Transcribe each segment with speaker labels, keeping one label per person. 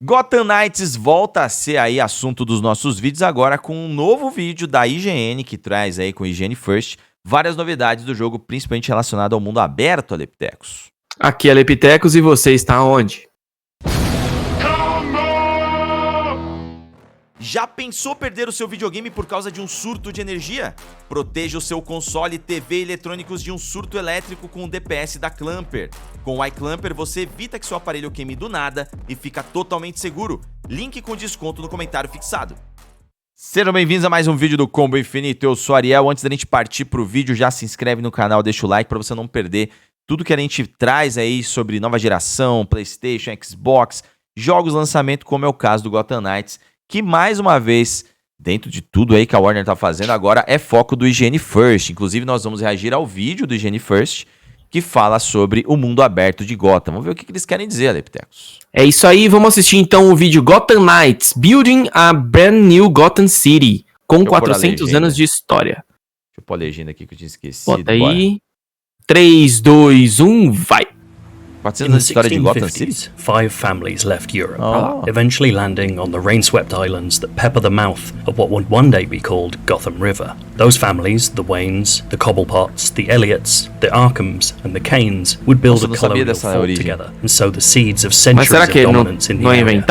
Speaker 1: Gotham Knights volta a ser aí assunto dos nossos vídeos agora com um novo vídeo da IGN, que traz aí com IGN First várias novidades do jogo, principalmente relacionado ao mundo aberto, Aleptecos.
Speaker 2: Aqui é Aleptecos e você está onde?
Speaker 1: Já pensou perder o seu videogame por causa de um surto de energia? Proteja o seu console, TV e eletrônicos de um surto elétrico com o DPS da Clamper. Com o iClamper você evita que seu aparelho queime do nada e fica totalmente seguro. Link com desconto no comentário fixado. Sejam bem-vindos a mais um vídeo do Combo Infinito, eu sou Ariel. Antes da gente partir pro vídeo, já se inscreve no canal, deixa o like para você não perder tudo que a gente traz aí sobre nova geração, PlayStation, Xbox, jogos lançamento, como é o caso do Gotham Knights, que mais uma vez, dentro de tudo aí que a Warner tá fazendo agora, é foco do IGN First. Inclusive nós vamos reagir ao vídeo do IGN First, que fala sobre o mundo aberto de Gotham. Vamos ver o que eles querem dizer, Aleptecos.
Speaker 2: É isso aí, vamos assistir então o vídeo Gotham Knights, Building a Brand New Gotham City, com 400 anos de história.
Speaker 1: Deixa eu pôr a legenda aqui que eu tinha esquecido.
Speaker 2: Bota aí. 3, 2, 1, vai!
Speaker 1: 400 anos de história de Gotham City?
Speaker 3: 5 families left Europe, eventually landing on the rain-swept islands that pepper the mouth of what would one day be called Gotham River. Those families, the Waynes, the Cobblepots, the Elliots, the Arkhams, and the Kanes, would build a colonial fort together and sow the seeds of centuries of dominance in the area.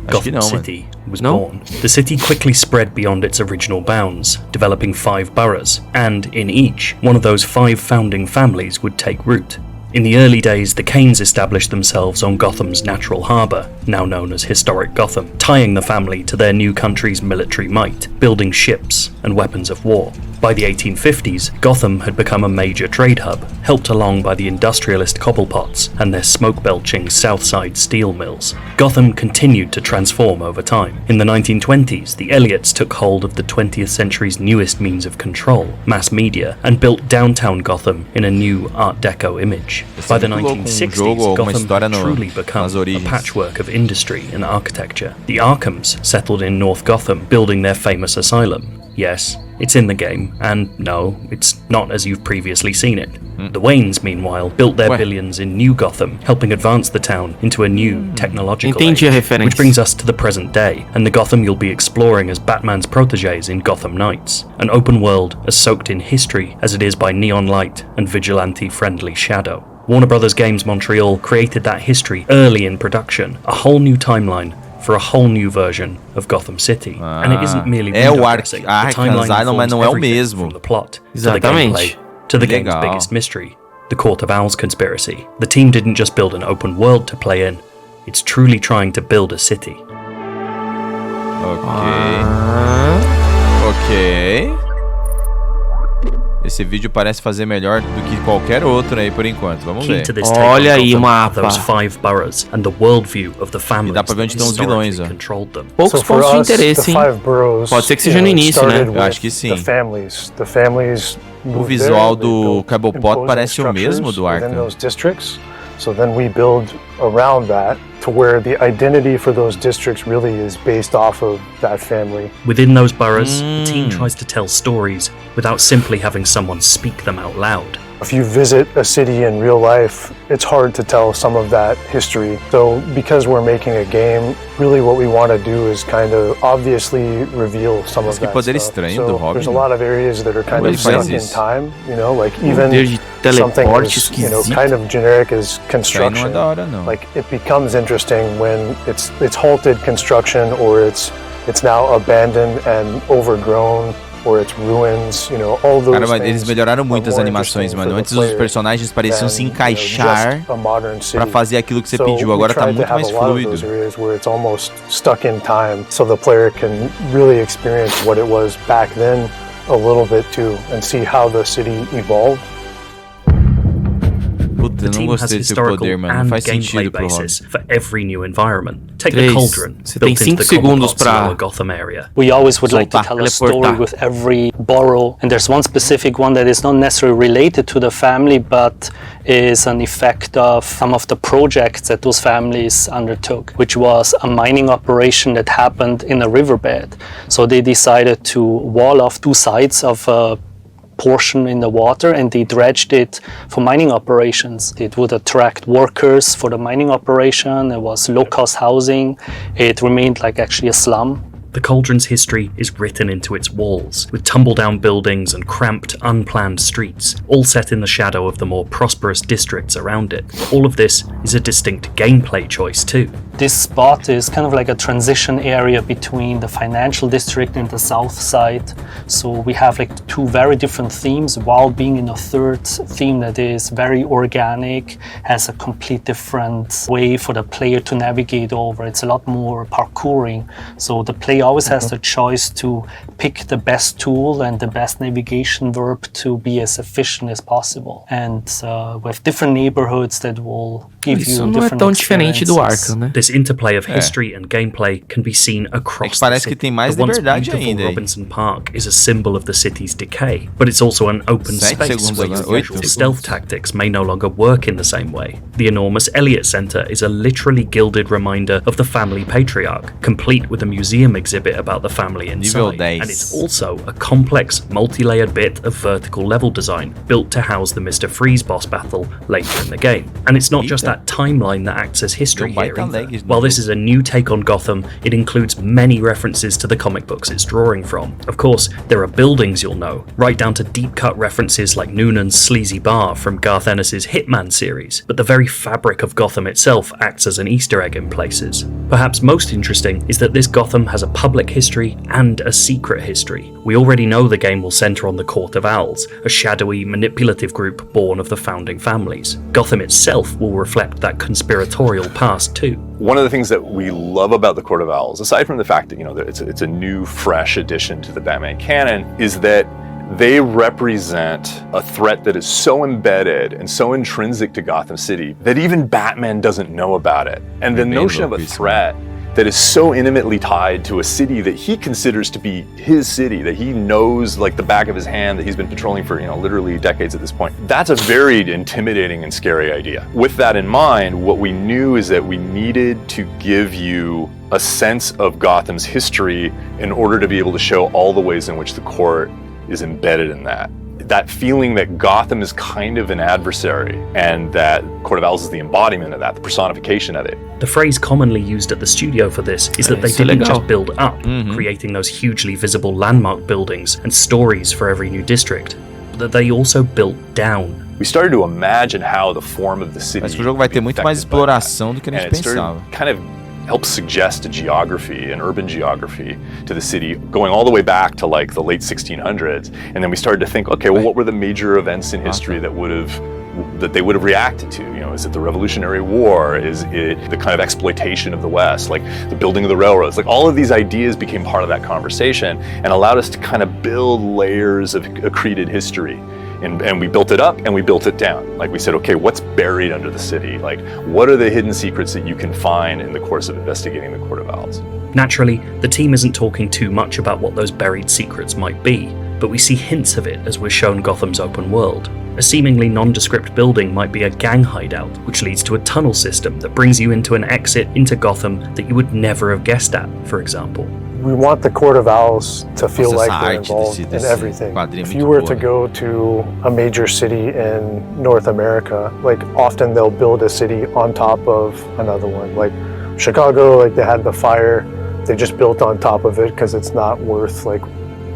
Speaker 3: Gotham City was born. The city quickly spread beyond its original bounds, developing 5 boroughs, and in each, one of those 5 founding families would take root. In the early days, the Kanes established themselves on Gotham's natural harbour, now known as Historic Gotham, tying the family to their new country's military might, building ships and weapons of war. By the 1850s, Gotham had become a major trade hub, helped along by the industrialist Cobblepots and their smoke-belching Southside steel mills. Gotham continued to transform over time. In the 1920s, the Elliots took hold of the 20th century's newest means of control, mass media, and built downtown Gotham in a new Art Deco image. By the 1960s, Gotham had truly become a patchwork of industry and architecture. The Arkhams settled in North Gotham, building their famous asylum. Yes, it's in the game, and no, it's not as you've previously seen it. The Waynes, meanwhile, built their billions in New Gotham, helping advance the town into a new technological age, which brings us to the present day, and the Gotham you'll be exploring as Batman's protégés in Gotham Knights, an open world as soaked in history as it is by neon light and vigilante-friendly shadow. Warner Bros. Games Montreal created that history early in production, a whole new timeline for a whole new version of Gotham City. And it isn't merely redirecting. The timeline informs everything from the plot to the gameplay to the game's biggest mystery, the Court of Owls conspiracy. The team didn't just build an open world to play in, it's truly trying to build a city.
Speaker 1: Ok. Esse vídeo parece fazer melhor do que qualquer outro aí por enquanto. Vamos ver.
Speaker 2: Olha aí o mapa.
Speaker 1: E dá pra ver onde estão os vilões, ó.
Speaker 2: Poucos pontos de interesse, hein? Pode ser que seja no início, né?
Speaker 1: Eu acho que sim. O visual do Cobblepot parece o mesmo do Arkham.
Speaker 4: So then we build around that to where the identity for those districts really is based off of that family.
Speaker 3: Within those boroughs, the team tries to tell stories without simply having someone speak them out loud.
Speaker 4: If you visit a city in real life, it's hard to tell some of that history. So because we're making a game, really what we want to do is kind of obviously reveal some of that stuff. So there's a lot of areas that are kind of stuck in time, you know, like even something as, you know, kind of generic as construction. Like it becomes interesting when it's halted construction or it's now abandoned and overgrown. Or its ruins, you know, all those
Speaker 1: Caramba, eles melhoraram muito as animações, mano. Antes os personagens pareciam se encaixar pra fazer aquilo que você pediu. Agora tá muito mais fluido.
Speaker 4: Where it's almost stuck in time, so the player can really experience what it was back then a little bit too, and see how the city evolved.
Speaker 1: Puta, eu não gostei desse poder, mano. Não faz sentido pro Robin.
Speaker 3: For every new environment. Take the Cauldron,
Speaker 2: built into the Cobblepots
Speaker 3: lower Gotham area.
Speaker 5: We always would like to tell a story with every borough, and there's one specific one that is not necessarily related to the family, but is an effect of some of the projects that those families undertook, which was a mining operation that happened in a riverbed. So they decided to wall off 2 sides of a portion in the water, and they dredged it for mining operations. It would attract workers for the mining operation. It was low-cost housing. It remained like actually a slum.
Speaker 3: The cauldron's history is written into its walls, with tumble-down buildings and cramped, unplanned streets, all set in the shadow of the more prosperous districts around it. All of this is a distinct gameplay choice too.
Speaker 5: This spot is kind of like a transition area between the financial district and the south side. So we have like two very different themes, while being in a third theme that is very organic, has a complete different way for the player to navigate over. It's a lot more parkouring. So the player always has the choice to pick the best tool and the best navigation verb to be as efficient as possible. And with different neighborhoods that will give you different experiences.
Speaker 3: This interplay of history and gameplay can be seen across the city.
Speaker 1: The once
Speaker 3: beautiful Robinson Park is a symbol of the city's decay, but it's also an open space where your usual stealth tactics may no longer work in the same way. The enormous Elliott Center is a literally gilded reminder of the family patriarch, complete with a museum exhibit about the family inside, and it's also a complex, multi-layered bit of vertical level design built to house the Mr. Freeze boss battle later in the game. And it's not just that timeline that acts as history here either. While this is a new take on Gotham, it includes many references to the comic books it's drawing from. Of course, there are buildings you'll know, right down to deep-cut references like Noonan's Sleazy Bar from Garth Ennis's Hitman series, but the very fabric of Gotham itself acts as an Easter egg in places. Perhaps most interesting is that this Gotham has a public history and a secret history. We already know the game will centre on the Court of Owls, a shadowy, manipulative group born of the founding families. Gotham itself will reflect that conspiratorial past too.
Speaker 6: One of the things that we love about the Court of Owls, aside from the fact that it's a new, fresh addition to the Batman canon, is that they represent a threat that is so embedded and so intrinsic to Gotham City that even Batman doesn't know about it. And the notion of a threat that is so intimately tied to a city that he considers to be his city, that he knows like the back of his hand, that he's been patrolling for, literally decades at this point. That's a very intimidating and scary idea. With that in mind, what we knew is that we needed to give you a sense of Gotham's history in order to be able to show all the ways in which the court is embedded in that. That feeling that Gotham is kind of an adversary, and that Court of Owls is the embodiment of that, the personification of it.
Speaker 3: The phrase commonly used at the studio for this is that they didn't just build up, creating those hugely visible landmark buildings and stories for every new district, but that they also built down.
Speaker 6: We started to imagine how the form of the city.
Speaker 1: Acho que o jogo vai ter muito mais exploração do que a gente pensava.
Speaker 6: Kind of helps suggest a geography, an urban geography to the city, going all the way back to like the late 1600s. And then we started to think, okay, well, what were the major events in history that they would have reacted to? Is it the Revolutionary War? Is it the kind of exploitation of the West, like the building of the railroads? Like all of these ideas became part of that conversation and allowed us to kind of build layers of accreted history. And we built it up and we built it down. Like we said, okay, what's buried under the city? Like, what are the hidden secrets that you can find in the course of investigating the Court of Owls?
Speaker 3: Naturally, the team isn't talking too much about what those buried secrets might be, but we see hints of it as we're shown Gotham's open world. A seemingly nondescript building might be a gang hideout, which leads to a tunnel system that brings you into an exit into Gotham that you would never have guessed at, for example.
Speaker 4: We want the Court of Owls to feel like they're involved in everything. If you were to go to a major city in North America, like often they'll build a city on top of another one. Like Chicago, like they had the fire, they just built on top of it because it's not worth like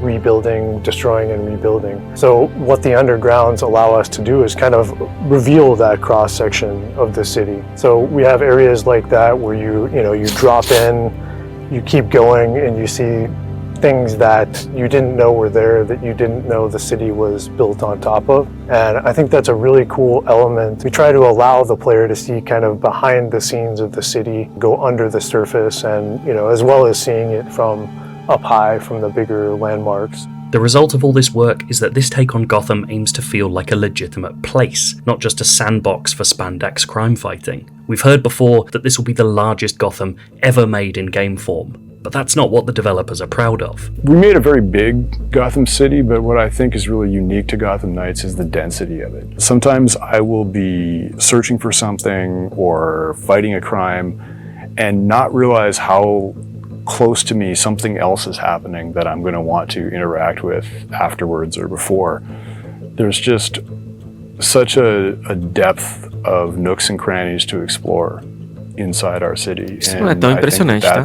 Speaker 4: rebuilding, destroying and rebuilding. So what the undergrounds allow us to do is kind of reveal that cross section of the city. So we have areas like that where you drop in, you keep going and you see things that you didn't know were there, that you didn't know the city was built on top of. And I think that's a really cool element. We try to allow the player to see kind of behind the scenes of the city, go under the surface, and as well as seeing it from up high from the bigger landmarks.
Speaker 3: The result of all this work is that this take on Gotham aims to feel like a legitimate place, not just a sandbox for spandex crime fighting. We've heard before that this will be the largest Gotham ever made in game form, but that's not what the developers are proud of.
Speaker 7: We made a very big Gotham City, but what I think is really unique to Gotham Knights is the density of it. Sometimes I will be searching for something or fighting a crime and not realize how close to me something else is happening that I'm going to want to interact with afterwards or before. there's just such a depth of nooks and crannies to explore inside our city.
Speaker 2: Isso não é tão impressionante, tá?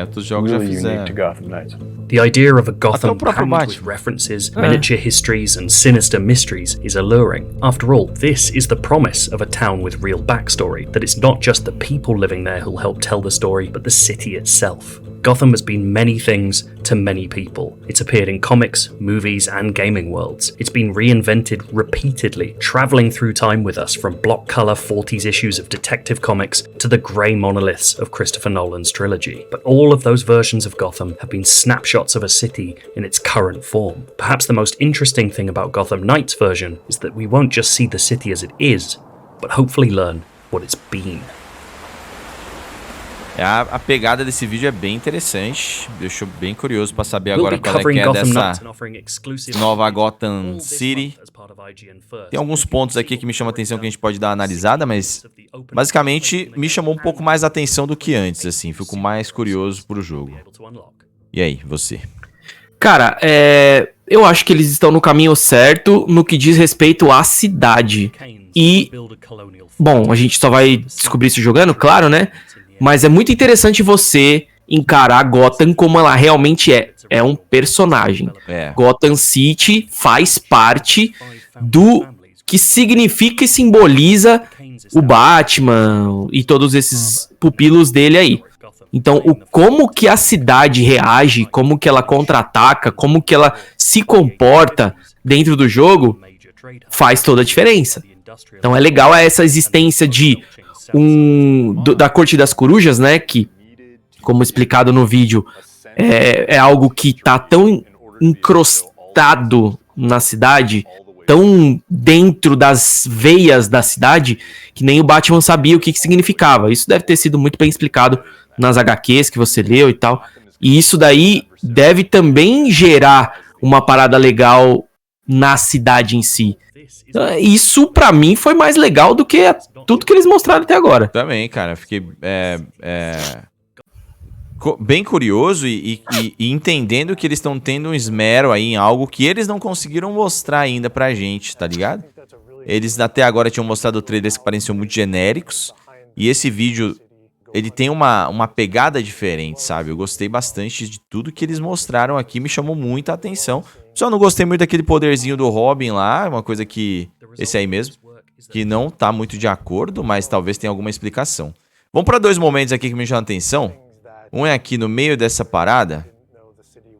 Speaker 1: Outros jogos
Speaker 7: really
Speaker 1: já fizeram.
Speaker 7: unique to Gotham Knights.
Speaker 3: The idea of a Gotham
Speaker 1: próprio
Speaker 3: crammed
Speaker 1: Batman.
Speaker 3: with references, miniature histories, and sinister mysteries is alluring. After all, this is the promise of a town with real backstory, that it's not just the people living there who'll help tell the story, but the city itself. Gotham has been many things to many people. It's appeared in comics, movies, and gaming worlds. It's been reinvented repeatedly, travelling through time with us from block-colour 40s issues of Detective Comics to the grey monoliths of Christopher Nolan's trilogy. But all of those versions of Gotham have been snapshots of a city in its current form. Perhaps the most interesting thing about Gotham Knights' version is that we won't just see the city as it is, but hopefully learn what it's been.
Speaker 1: A pegada desse vídeo é bem interessante. Deixou bem curioso pra saber agora qual é que é dessa nova Gotham City. Tem alguns pontos aqui que me chamam a atenção que a gente pode dar uma analisada, mas basicamente me chamou um pouco mais a atenção do que antes, assim. Fico mais curioso pro jogo. E aí, você?
Speaker 2: Cara, eu acho que eles estão no caminho certo no que diz respeito à cidade. E, bom, a gente só vai descobrir isso jogando, claro, né? Mas é muito interessante você encarar Gotham como ela realmente é. É um personagem. Gotham City faz parte do que significa e simboliza o Batman e todos esses pupilos dele aí. Então, como que a cidade reage, como que ela contra-ataca, como que ela se comporta dentro do jogo, faz toda a diferença. Então é legal essa existência de da Corte das Corujas, né, que, como explicado no vídeo, é algo que tá tão encrostado na cidade, tão dentro das veias da cidade, que nem o Batman sabia o que significava. Isso deve ter sido muito bem explicado nas HQs que você leu e tal. E isso daí deve também gerar uma parada legal na cidade em si. Isso, pra mim, foi mais legal do que tudo que eles mostraram até agora.
Speaker 1: Também, cara. Fiquei bem curioso e entendendo que eles estão tendo um esmero aí em algo que eles não conseguiram mostrar ainda pra gente, tá ligado? Eles até agora tinham mostrado trailers que pareciam muito genéricos. E esse vídeo, ele tem uma pegada diferente, sabe? Eu gostei bastante de tudo que eles mostraram aqui, me chamou muita atenção. Só não gostei muito daquele poderzinho do Robin lá, uma coisa que... Esse aí mesmo, que não tá muito de acordo, mas talvez tenha alguma explicação. Vamos para 2 momentos aqui que me chamam a atenção. Um é aqui no meio dessa parada.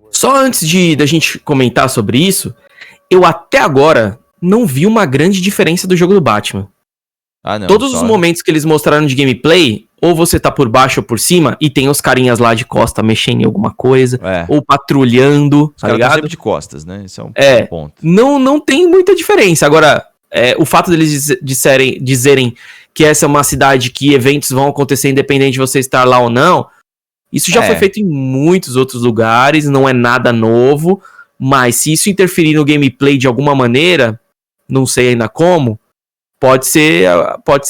Speaker 2: Só antes da gente comentar sobre isso, eu até agora não vi uma grande diferença do jogo do Batman.
Speaker 1: Não,
Speaker 2: todos os momentos que eles mostraram de gameplay, ou você tá por baixo ou por cima, e tem os carinhas lá de costa mexendo em alguma coisa, ou patrulhando,
Speaker 1: os caras estão sempre de costas, né? Isso é um ponto.
Speaker 2: Não tem muita diferença. Agora, o fato deles dizerem que essa é uma cidade que eventos vão acontecer independente de você estar lá ou não, isso já foi feito em muitos outros lugares, não é nada novo, mas se isso interferir no gameplay de alguma maneira, não sei ainda como, pode ser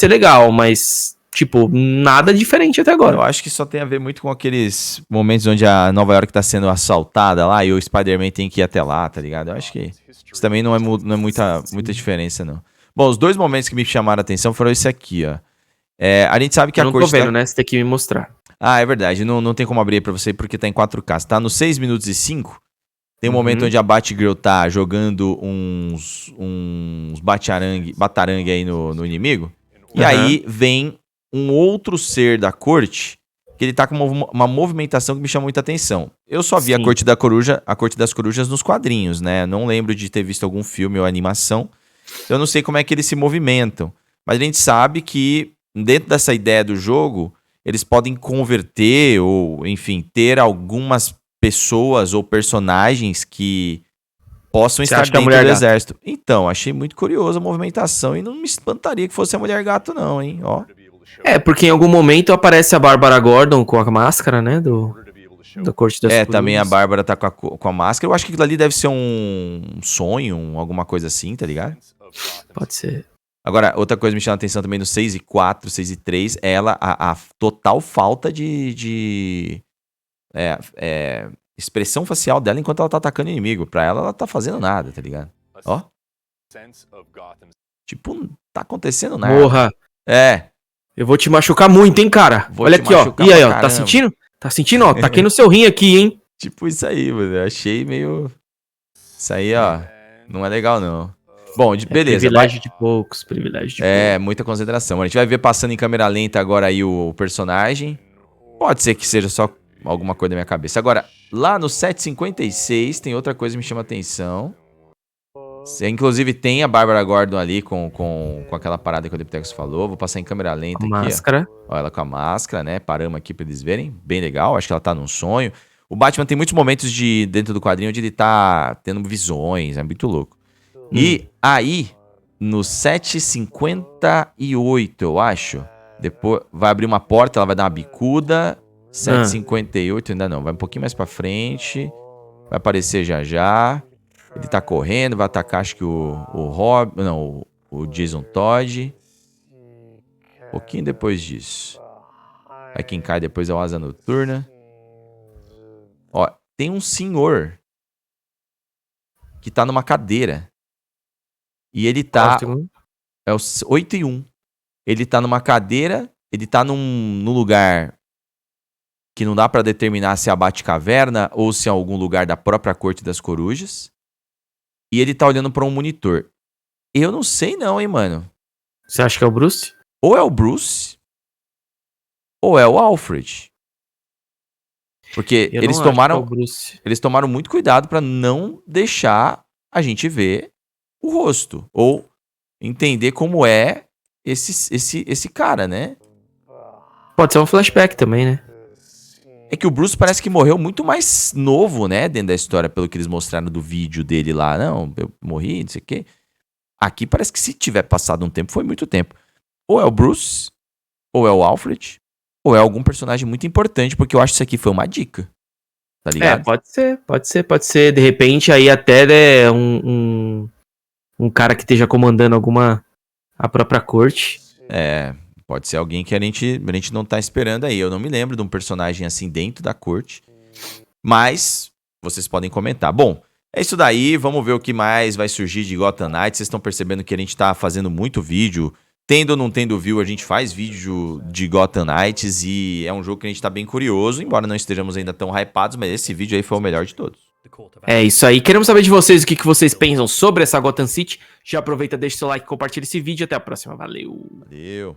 Speaker 2: legal, mas, tipo, nada diferente até agora.
Speaker 1: Eu acho que só tem a ver muito com aqueles momentos onde a Nova York tá sendo assaltada lá e o Spider-Man tem que ir até lá, tá ligado? Eu acho que isso também não é muita diferença, não. Bom, os 2 momentos que me chamaram a atenção foram esse aqui, ó. A gente sabe que a
Speaker 2: Corte... Eu não tô vendo, né? Você tem que me mostrar.
Speaker 1: É verdade. Não tem como abrir pra você porque tá em 4K. Tá no 6 minutos e 5. Tem um momento onde a Batgirl tá jogando uns batarangue aí no inimigo. E aí vem um outro ser da corte que ele tá com uma movimentação que me chama muita atenção. Eu só vi a Corte das Corujas nos quadrinhos, né? Não lembro de ter visto algum filme ou animação. Eu não sei como é que eles se movimentam. Mas a gente sabe que dentro dessa ideia do jogo, eles podem converter ou, enfim, ter algumas pessoas ou personagens que possam estar dentro do exército. Então, achei muito curioso a movimentação e não me espantaria que fosse a Mulher Gato não, hein? Ó.
Speaker 2: Porque em algum momento aparece a Bárbara Gordon com a máscara, né, do Corte das Corujas.
Speaker 1: Também a Bárbara tá com a máscara. Eu acho que aquilo ali deve ser um sonho, alguma coisa assim, tá ligado?
Speaker 2: Pode ser.
Speaker 1: Agora, outra coisa que me chama a atenção também no 6 e 4, 6 e 3, a total falta de expressão facial dela enquanto ela tá atacando o inimigo. Pra ela tá fazendo nada, tá ligado? Ó. Tipo, não tá acontecendo nada.
Speaker 2: Porra.
Speaker 1: É.
Speaker 2: Eu vou te machucar muito, hein, cara? Olha aqui, ó. E aí, ó. Tá sentindo? Tá sentindo, ó? Tá aqui no seu rim aqui, hein?
Speaker 1: Tipo isso aí, mano. Eu achei meio... Isso aí, ó. Não é legal, não. Bom, beleza.
Speaker 2: Privilégio de poucos, privilégio de poucos.
Speaker 1: Muita concentração. A gente vai ver passando em câmera lenta agora aí o personagem. Pode ser que seja só alguma coisa da minha cabeça. Agora, lá no 756 tem outra coisa que me chama a atenção. Inclusive tem a Bárbara Gordon ali com aquela parada que o Liptex falou. Vou passar em câmera lenta aqui.
Speaker 2: Máscara.
Speaker 1: Ó, ela com a máscara, né? Paramos aqui pra eles verem. Bem legal, acho que ela tá num sonho. O Batman tem muitos momentos dentro do quadrinho onde ele tá tendo visões, é muito louco. E aí, no 758, eu acho, depois vai abrir uma porta, ela vai dar uma bicuda. 758 ainda não, vai um pouquinho mais pra frente. Vai aparecer já. Ele tá correndo, vai atacar acho que o Jason Todd. Um pouquinho depois disso. Aí quem cai depois é o Asa Noturna. Ó, tem um senhor que tá numa cadeira. E ele tá... É o 8-1. Ele tá numa cadeira, ele tá num lugar que não dá pra determinar se é a Batcaverna ou se é algum lugar da própria Corte das Corujas. E ele tá olhando pra um monitor. Eu não sei não, hein, mano.
Speaker 2: Você acha que é o Bruce?
Speaker 1: Ou é o Bruce, ou é o Alfred. Porque eles tomaram muito cuidado pra não deixar a gente ver o rosto. Ou entender como é esse cara, né?
Speaker 2: Pode ser um flashback também, né?
Speaker 1: É que o Bruce parece que morreu muito mais novo, né? Dentro da história, pelo que eles mostraram do vídeo dele lá. Não, eu morri, não sei o quê. Aqui parece que se tiver passado um tempo, foi muito tempo. Ou é o Bruce, ou é o Alfred, ou é algum personagem muito importante, porque eu acho que isso aqui foi uma dica. Tá ligado?
Speaker 2: Pode ser. De repente, aí até um cara que esteja comandando a própria corte.
Speaker 1: Pode ser alguém que a gente não tá esperando aí. Eu não me lembro de um personagem assim dentro da corte. Mas vocês podem comentar. Bom, é isso daí. Vamos ver o que mais vai surgir de Gotham Knights. Vocês estão percebendo que a gente tá fazendo muito vídeo. Tendo ou não tendo view, a gente faz vídeo de Gotham Knights. E é um jogo que a gente tá bem curioso. Embora não estejamos ainda tão hypados. Mas esse vídeo aí foi o melhor de todos.
Speaker 2: É isso aí. Queremos saber de vocês o que vocês pensam sobre essa Gotham City. Já aproveita, deixa seu like, compartilha esse vídeo. Até a próxima. Valeu.